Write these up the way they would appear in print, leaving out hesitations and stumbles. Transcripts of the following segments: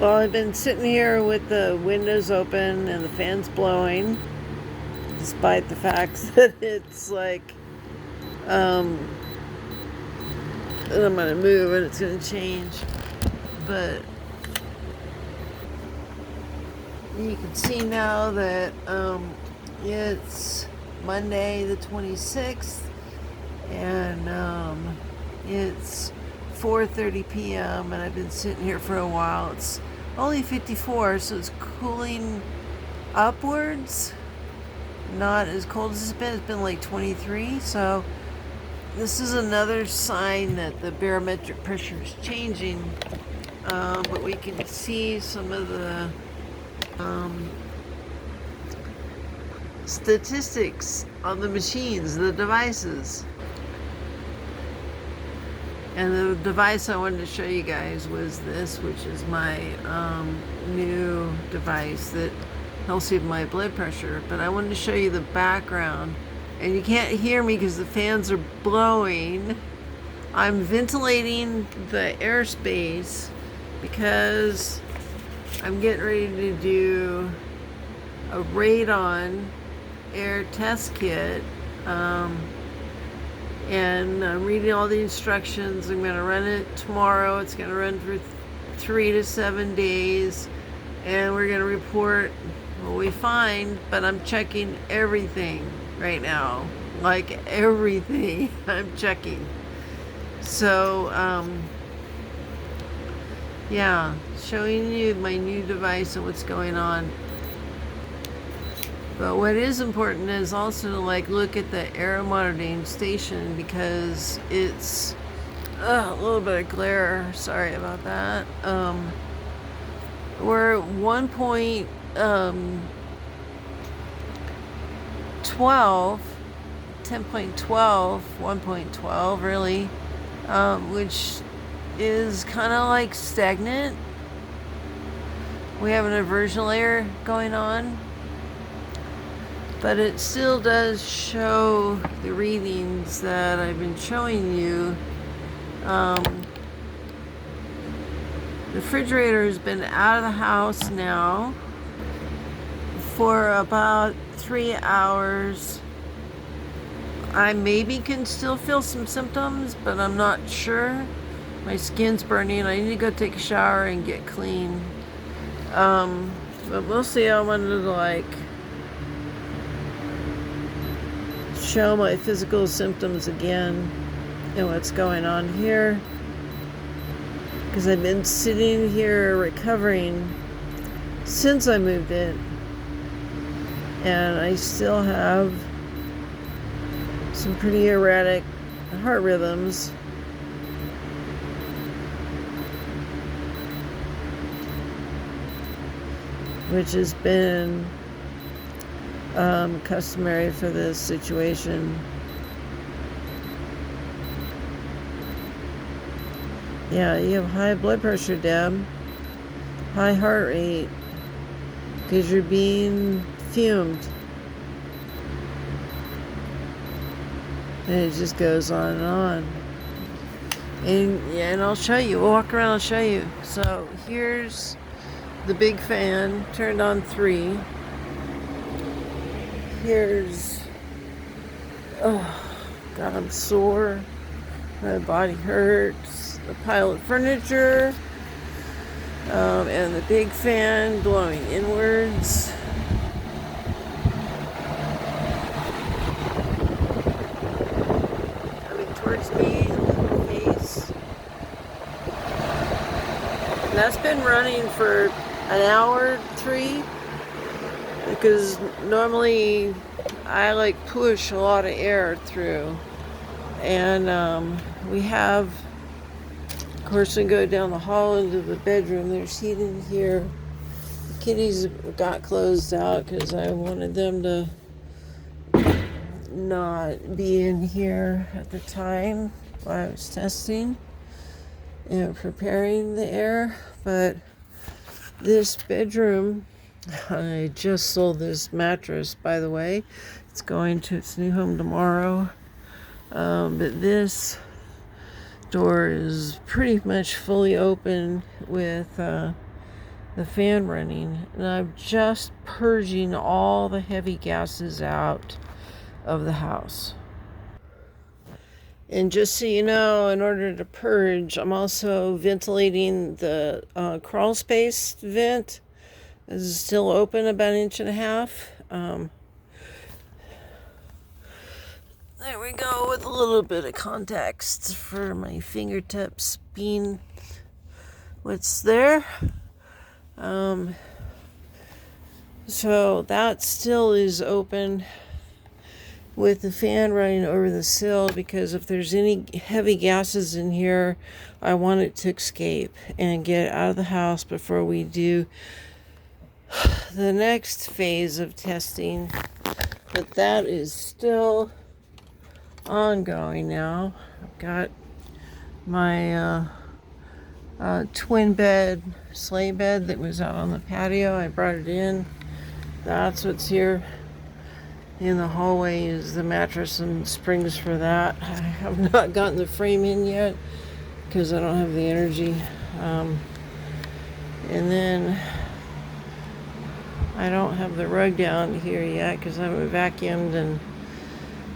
Well, I've been sitting here with the windows open and the fans blowing, despite the fact that it's like, that I'm gonna move and it's gonna change. But you can see now that it's Monday the 26th, and it's 4:30 p.m. and I've been sitting here for a while. It's only 54, so it's cooling upwards. Not as cold as it's been. It's been like 23, so this is another sign that the barometric pressure is changing. But we can see some of the statistics on the machines, the devices. And the device I wanted to show you guys was this, which is my new device that helps with my blood pressure. But I wanted to show you the background. And you can't hear me because the fans are blowing. I'm ventilating the airspace because I'm getting ready to do a radon air test kit. And I'm reading all the instructions. I'm going to run it tomorrow. It's going to run for 3 to 7 days. And we're going to report what we find. But I'm checking everything right now. Like everything I'm checking. So, yeah, showing you my new device and what's going on. But what is important is also to look at the air monitoring station, because it's a little bit of glare. Sorry about that. We're at 1.12, 10.12, 1.12 really, which is kind of like stagnant. We have an inversion layer going on. But it still does show the readings that I've been showing you. The refrigerator has been out of the house now for about 3 hours. I maybe can still feel some symptoms, but I'm not sure. My skin's burning. I need to go take a shower and get clean. But we'll see. I wanted to show my physical symptoms again and what's going on here, because I've been sitting here recovering since I moved in, and I still have some pretty erratic heart rhythms. Which has been customary for this situation. Yeah, you have high blood pressure, Deb, high heart rate, because you're being fumed. And it just goes on and on. And I'll show you. We'll walk around, I'll show you. So here's the big fan, turned on 3. Here's, oh God, I'm sore. My body hurts. The pile of furniture, and the big fan blowing inwards. Coming towards me in the face. And that's been running for an hour, 3. Because normally I push a lot of air through, and we have, of course, we go down the hall into the bedroom. There's heat in here. The kitties got closed out because I wanted them to not be in here at the time while I was testing and preparing the air. But this bedroom, I just sold this mattress, by the way. It's going to its new home tomorrow. But this door is pretty much fully open with the fan running, and I'm just purging all the heavy gases out of the house. And just so you know, in order to purge, I'm also ventilating the crawl space vent. This is still open about 1.5 inches. There we go, with a little bit of context for my fingertips being what's there. So that still is open with the fan running over the sill, because if there's any heavy gases in here, I want it to escape and get out of the house before we do the next phase of testing. But that is still ongoing now. I've got my twin bed, sleigh bed that was out on the patio. I brought it in. That's what's here in the hallway, is the mattress and springs for that. I have not gotten the frame in yet because I don't have the energy. And then I don't have the rug down here yet because I haven't vacuumed, and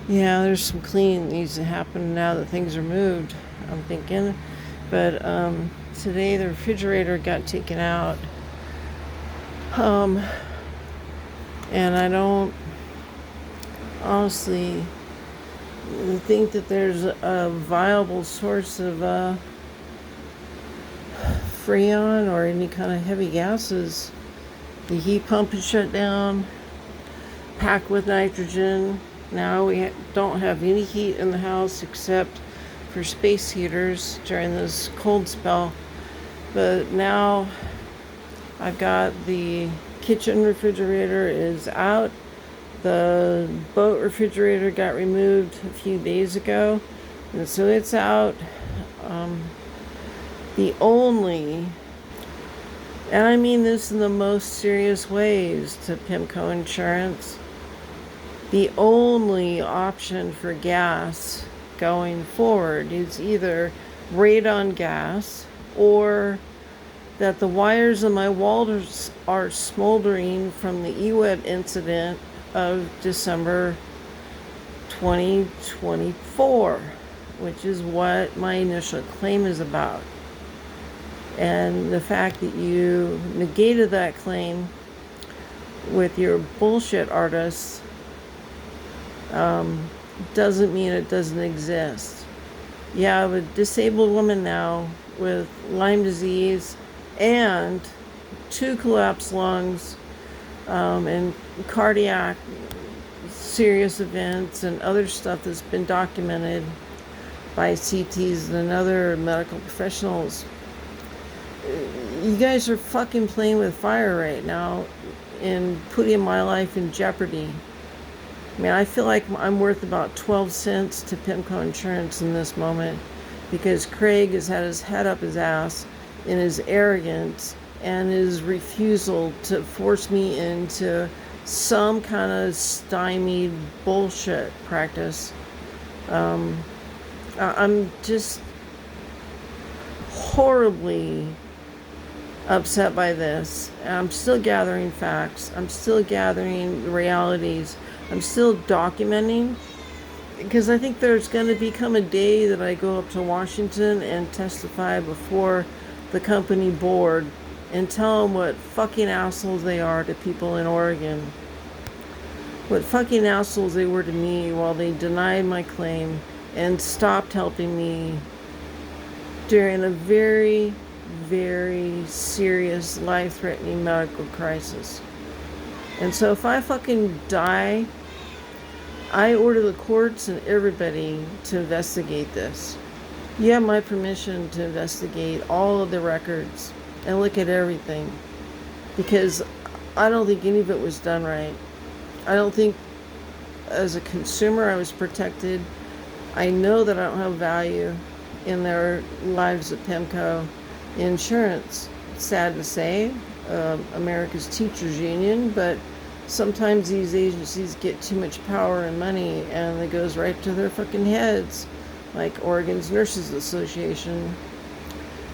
yeah, there's some cleaning that needs to happen now that things are moved, I'm thinking. But today the refrigerator got taken out. And I don't honestly think that there's a viable source of freon or any kind of heavy gases. The heat pump is shut down, packed with nitrogen. Now we don't have any heat in the house except for space heaters during this cold spell. But now I've got the kitchen refrigerator is out. The boat refrigerator got removed a few days ago, and so it's out. The only, and I mean this in the most serious ways to PEMCO insurance, the only option for gas going forward is either radon gas, or that the wires in my walls are smoldering from the EWEB incident of December 2024, which is what my initial claim is about. And the fact that you negated that claim with your bullshit artists doesn't mean it doesn't exist. Yeah, I have a disabled woman now with Lyme disease and 2 collapsed lungs, and cardiac serious events and other stuff that's been documented by CTs and other medical professionals. You guys are fucking playing with fire right now and putting my life in jeopardy. I mean, I feel like I'm worth about 12 cents to PEMCO insurance in this moment, because Craig has had his head up his ass in his arrogance and his refusal to force me into some kind of stymied bullshit practice. I'm just horribly upset by this. I'm still gathering facts. I'm still gathering realities. I'm still documenting, because I think there's going to become a day that I go up to Washington and testify before the company board and tell them what fucking assholes they are to people in Oregon. What fucking assholes they were to me while they denied my claim and stopped helping me during a very, very serious, life-threatening medical crisis. And so if I fucking die, I order the courts and everybody to investigate this. You have my permission to investigate all of the records and look at everything, because I don't think any of it was done right. I don't think as a consumer I was protected. I know that I don't have value in their lives at PEMCO insurance. Sad to say, America's Teachers Union, but sometimes these agencies get too much power and money and it goes right to their fucking heads, like Oregon's Nurses Association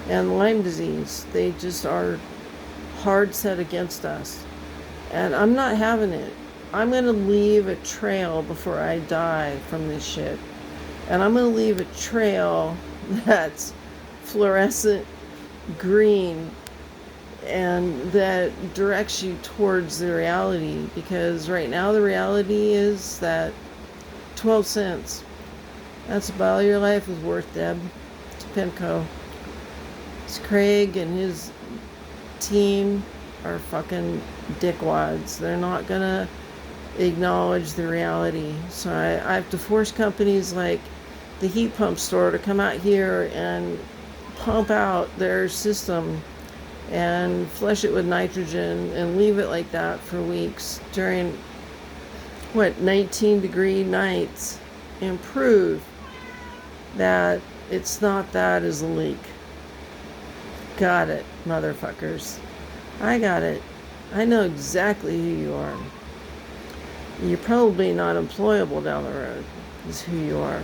and Lyme disease. They just are hard set against us. And I'm not having it. I'm going to leave a trail before I die from this shit. And I'm going to leave a trail that's fluorescent green and that directs you towards the reality. Because right now the reality is that 12 cents. That's about all your life is worth, Deb. It's Pemco. It's Craig and his team are fucking dickwads. They're not gonna acknowledge the reality. So I have to force companies like the heat pump store to come out here and pump out their system and flush it with nitrogen and leave it like that for weeks during 19-degree nights and prove that it's not that as a leak. Got it, motherfuckers. I got it. I know exactly who you are. You're probably not employable down the road, is who you are.